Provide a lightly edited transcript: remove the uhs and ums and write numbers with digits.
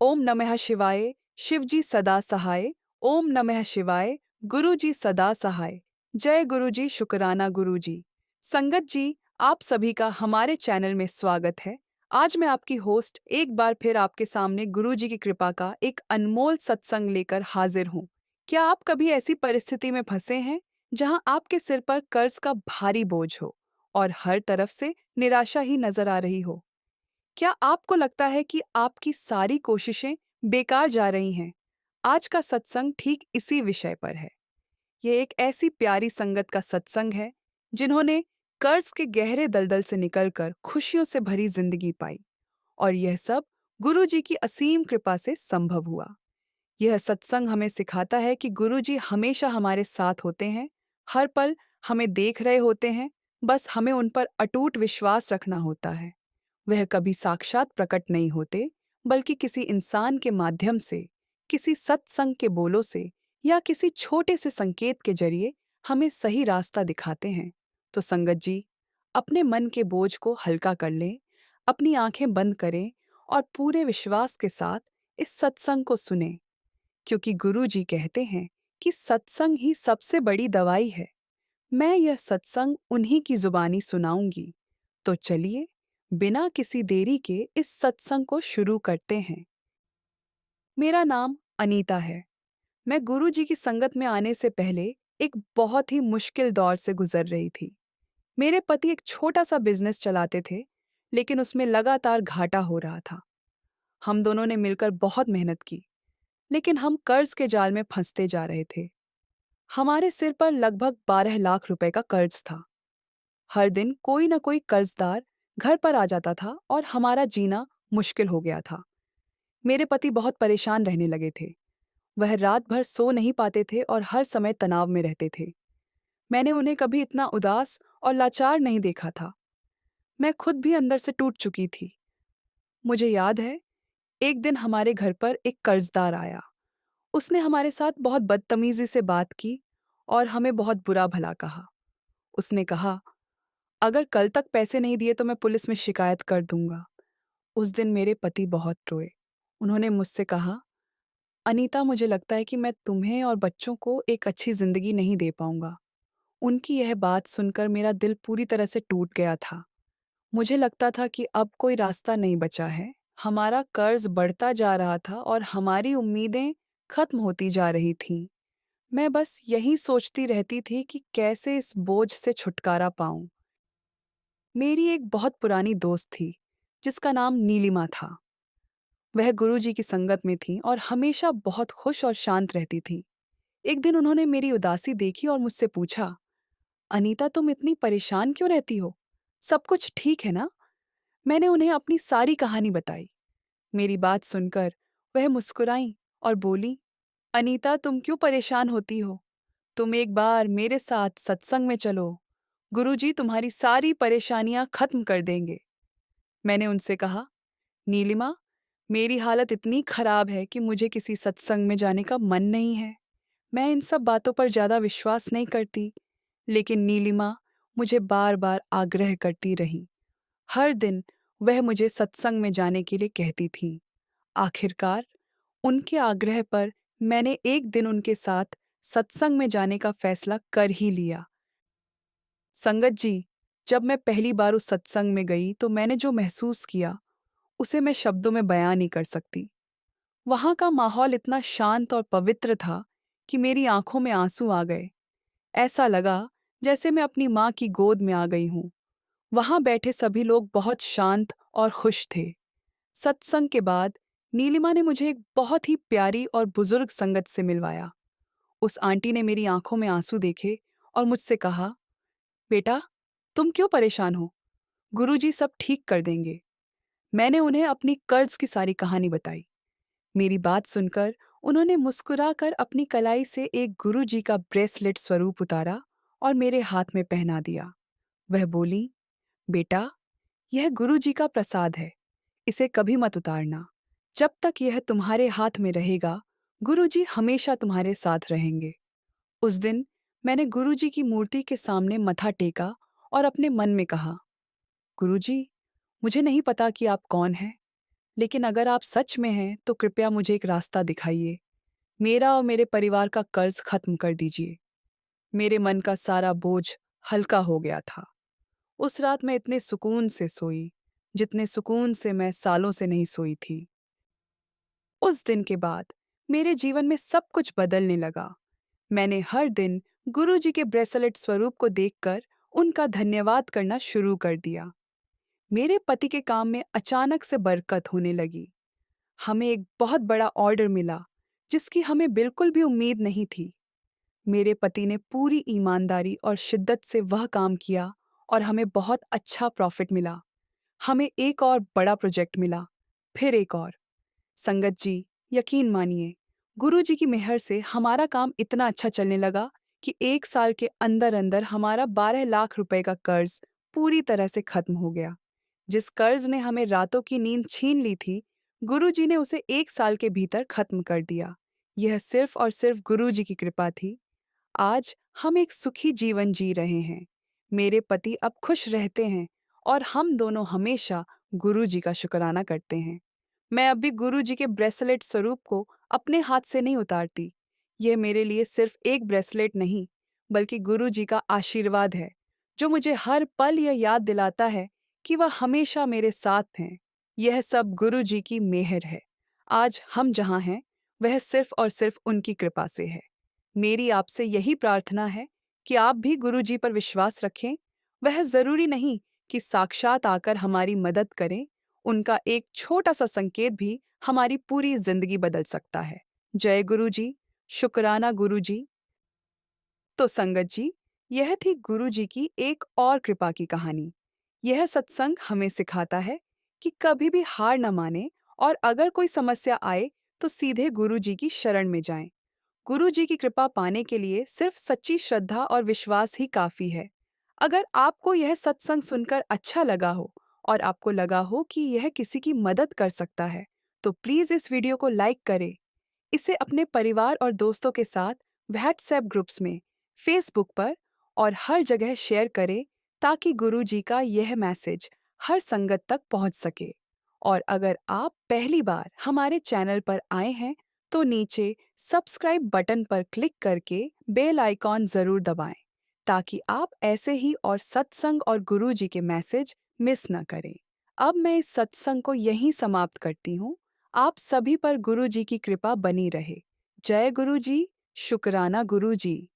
ओम नमः शिवाय। शिवजी सदा सहाय। ओम नमः शिवाय। गुरुजी सदा सहाय। जय गुरुजी। शुक्राना गुरुजी। संगत जी, आप सभी का हमारे चैनल में स्वागत है। आज मैं आपकी होस्ट एक बार फिर आपके सामने गुरुजी की कृपा का एक अनमोल सत्संग लेकर हाजिर हूँ। क्या आप कभी ऐसी परिस्थिति में फंसे हैं जहां आपके सिर पर कर्ज का भारी बोझ हो और हर तरफ से निराशा ही नजर आ रही हो? क्या आपको लगता है कि आपकी सारी कोशिशें बेकार जा रही हैं? आज का सत्संग ठीक इसी विषय पर है। ये एक ऐसी प्यारी संगत का सत्संग है जिन्होंने कर्ज के गहरे दलदल से निकलकर खुशियों से भरी जिंदगी पाई, और यह सब गुरु जी की असीम कृपा से संभव हुआ। यह सत्संग हमें सिखाता है कि गुरु जी हमेशा हमारे साथ होते हैं, हर पल हमें देख रहे होते हैं, बस हमें उन पर अटूट विश्वास रखना होता है। वह कभी साक्षात प्रकट नहीं होते, बल्कि किसी इंसान के माध्यम से, किसी सत्संग के बोलों से या किसी छोटे से संकेत के जरिए हमें सही रास्ता दिखाते हैं। तो संगत जी, अपने मन के बोझ को हल्का कर लें, अपनी आंखें बंद करें और पूरे विश्वास के साथ इस सत्संग को सुनें, क्योंकि गुरु जी कहते हैं कि सत्संग ही सबसे बड़ी दवाई है। मैं यह सत्संग उन्हीं की जुबानी सुनाऊंगी। तो चलिए, बिना किसी देरी के इस सत्संग को शुरू करते हैं। मेरा नाम अनीता है। मैं गुरु जी की संगत में आने से पहले एक बहुत ही मुश्किल दौर से गुजर रही थी। मेरे पति एक छोटा सा बिजनेस चलाते थे, लेकिन उसमें लगातार घाटा हो रहा था। हम दोनों ने मिलकर बहुत मेहनत की, लेकिन हम कर्ज के जाल में फंसते जा रहे थे। हमारे सिर पर लगभग 12 लाख रुपए का कर्ज था। हर दिन कोई न कोई कर्जदार घर पर आ जाता था और हमारा जीना मुश्किल हो गया था। मेरे पति बहुत परेशान रहने लगे थे। वह रात भर सो नहीं पाते थे और हर समय तनाव में रहते थे। मैंने उन्हें कभी इतना उदास और लाचार नहीं देखा था। मैं खुद भी अंदर से टूट चुकी थी। मुझे याद है, एक दिन हमारे घर पर एक कर्जदार आया। उसने हमारे साथ बहुत बदतमीजी से बात की और हमें बहुत बुरा भला कहा। उसने कहा, अगर कल तक पैसे नहीं दिए तो मैं पुलिस में शिकायत कर दूंगा। उस दिन मेरे पति बहुत रोए। उन्होंने मुझसे कहा, अनीता, मुझे लगता है कि मैं तुम्हें और बच्चों को एक अच्छी जिंदगी नहीं दे पाऊंगा। उनकी यह बात सुनकर मेरा दिल पूरी तरह से टूट गया था। मुझे लगता था कि अब कोई रास्ता नहीं बचा है। हमारा कर्ज बढ़ता जा रहा था और हमारी उम्मीदें खत्म होती जा रही थीं। मैं बस यही सोचती रहती थी कि कैसे इस बोझ से छुटकारा पाऊं। मेरी एक बहुत पुरानी दोस्त थी, जिसका नाम नीलिमा था। वह गुरुजी की संगत में थी और हमेशा बहुत खुश और शांत रहती थी। एक दिन उन्होंने मेरी उदासी देखी और मुझसे पूछा, अनीता, तुम इतनी परेशान क्यों रहती हो? सब कुछ ठीक है ना? मैंने उन्हें अपनी सारी कहानी बताई। मेरी बात सुनकर वह मुस्कुराईं और बोली, अनीता, तुम क्यों परेशान होती हो? तुम एक बार मेरे साथ सत्संग में चलो। गुरुजी तुम्हारी सारी परेशानियां खत्म कर देंगे। मैंने उनसे कहा, नीलिमा, मेरी हालत इतनी खराब है कि मुझे किसी सत्संग में जाने का मन नहीं है। मैं इन सब बातों पर ज्यादा विश्वास नहीं करती। लेकिन नीलिमा मुझे बार बार आग्रह करती रही। हर दिन वह मुझे सत्संग में जाने के लिए कहती थी। आखिरकार उनके आग्रह पर मैंने एक दिन उनके साथ सत्संग में जाने का फैसला कर ही लिया। संगत जी, जब मैं पहली बार उस सत्संग में गई तो मैंने जो महसूस किया, उसे मैं शब्दों में बयां नहीं कर सकती। वहां का माहौल इतना शांत और पवित्र था कि मेरी आंखों में आंसू आ गए। ऐसा लगा जैसे मैं अपनी माँ की गोद में आ गई हूँ। वहां बैठे सभी लोग बहुत शांत और खुश थे। सत्संग के बाद नीलिमा ने मुझे एक बहुत ही प्यारी और बुजुर्ग संगत से मिलवाया। उस आंटी ने मेरी आंखों में आंसू देखे और मुझसे कहा, बेटा, तुम क्यों परेशान हो? गुरुजी सब ठीक कर देंगे। मैंने उन्हें अपनी कर्ज की सारी कहानी बताई। मेरी बात सुनकर उन्होंने मुस्कुराकर अपनी कलाई से एक गुरुजी का ब्रेसलेट स्वरूप उतारा और मेरे हाथ में पहना दिया। वह बोली, बेटा, यह गुरुजी का प्रसाद है। इसे कभी मत उतारना। जब तक यह तुम्हारे हाथ में रहेगा, गुरुजी हमेशा तुम्हारे साथ रहेंगे। उस दिन मैंने गुरुजी की मूर्ति के सामने मथा टेका और अपने मन में कहा, गुरुजी, मुझे नहीं पता कि आप कौन हैं, लेकिन अगर आप सच में हैं तो कृपया मुझे एक रास्ता दिखाइए। मेरा और मेरे परिवार का कर्ज खत्म कर दीजिए। मेरे मन का सारा बोझ हल्का हो गया था। उस रात मैं इतने सुकून से सोई, जितने सुकून से मैं सालों से नहीं सोई थी। उस दिन के बाद मेरे जीवन में सब कुछ बदलने लगा। मैंने हर दिन गुरुजी के ब्रेसलेट स्वरूप को देखकर उनका धन्यवाद करना शुरू कर दिया। मेरे पति के काम में अचानक से बरकत होने लगी। हमें एक बहुत बड़ा ऑर्डर मिला, जिसकी हमें बिल्कुल भी उम्मीद नहीं थी। मेरे पति ने पूरी ईमानदारी और शिद्दत से वह काम किया और हमें बहुत अच्छा प्रॉफिट मिला। हमें एक और बड़ा प्रोजेक्ट मिला, फिर एक और। संगत जी, यकीन मानिए, गुरुजी की मेहर से हमारा काम इतना अच्छा चलने लगा कि 1 साल के अंदर अंदर हमारा 12 लाख रुपए का कर्ज पूरी तरह से खत्म हो गया। जिस कर्ज ने हमें रातों की नींद छीन ली थी, गुरुजी ने उसे 1 साल के भीतर खत्म कर दिया। यह सिर्फ और सिर्फ गुरुजी की कृपा थी। आज हम एक सुखी जीवन जी रहे हैं। मेरे पति अब खुश रहते हैं और हम दोनों हमेशा गुरुजी का शुक्राना करते हैं। मैं अब भी गुरुजी के ब्रेसलेट स्वरूप को अपने हाथ से नहीं उतारती। यह मेरे लिए सिर्फ एक ब्रेसलेट नहीं, बल्कि गुरुजी का आशीर्वाद है, जो मुझे हर पल यह याद दिलाता है कि वह हमेशा मेरे साथ हैं। यह सब गुरुजी की मेहर है। आज हम जहाँ हैं, वह सिर्फ और सिर्फ उनकी कृपा से है। मेरी आपसे यही प्रार्थना है कि आप भी गुरुजी पर विश्वास रखें। वह जरूरी नहीं कि साक्षात आकर हमारी मदद करें, उनका एक छोटा सा संकेत भी हमारी पूरी जिंदगी बदल सकता है। जय गुरुजी, शुक्राना गुरुजी। तो संगत जी, यह थी गुरुजी की एक और कृपा की कहानी। यह सत्संग हमें सिखाता है कि कभी भी हार न माने और अगर कोई समस्या आए तो सीधे गुरुजी की शरण में जाएं। गुरु जी की कृपा पाने के लिए सिर्फ सच्ची श्रद्धा और विश्वास ही काफी है। अगर आपको यह सत्संग सुनकर अच्छा लगा हो और आपको लगा हो कि यह किसी की मदद कर सकता है, तो प्लीज इस वीडियो को लाइक करें। इसे अपने परिवार और दोस्तों के साथ व्हाट्सएप ग्रुप्स में, फेसबुक पर और हर जगह शेयर करें, ताकि गुरु जी का यह मैसेज हर संगत तक पहुंच सके। और अगर आप पहली बार हमारे चैनल पर आए हैं, तो नीचे सब्सक्राइब बटन पर क्लिक करके बेल आइकॉन जरूर दबाएं, ताकि आप ऐसे ही और सत्संग और गुरु जी के मैसेज मिस न करें। अब मैं इस सत्संग को यहीं समाप्त करती हूँ। आप सभी पर गुरु जी की कृपा बनी रहे। जय गुरु जी, शुक्राना गुरु जी।